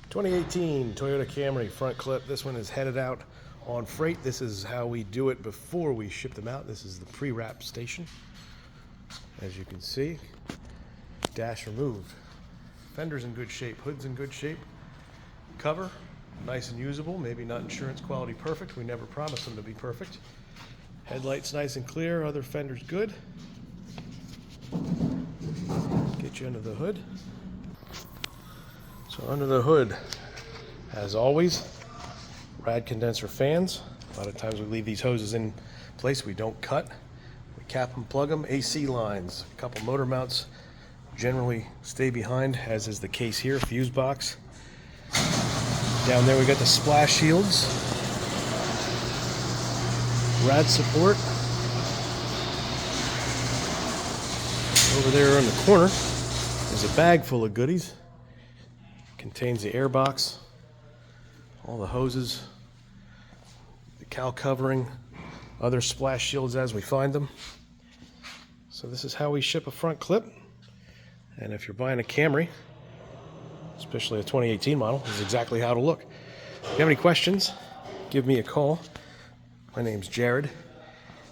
2018 Toyota Camry Front Clip. This one is headed out on freight. This is how we do it before we ship them out. This is the pre-wrap station. As you can see, dash removed. Fenders in good shape, hood's in good shape. Cover, nice and usable, maybe not insurance quality perfect. We never promise them to be perfect. Headlights nice and clear, other fenders good. Get you under the hood. So under the hood, as always, rad condenser fans. A lot of times we leave these hoses in place, we don't cut. We cap them, plug them, AC lines, a couple motor mounts generally stay behind, as is the case here, fuse box. Down there we got the splash shields, rad support. Over there in the corner is a bag full of goodies. Contains the air box, all the hoses, the cowl covering, other splash shields as we find them. So this is how we ship a front clip. And if you're buying a Camry, especially a 2018 model, this is exactly how to look. If you have any questions, give me a call. My name's Jared,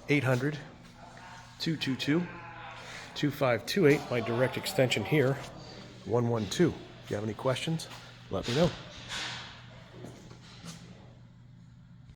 800-222-2528. My direct extension here, 112. If you have any questions, let me know.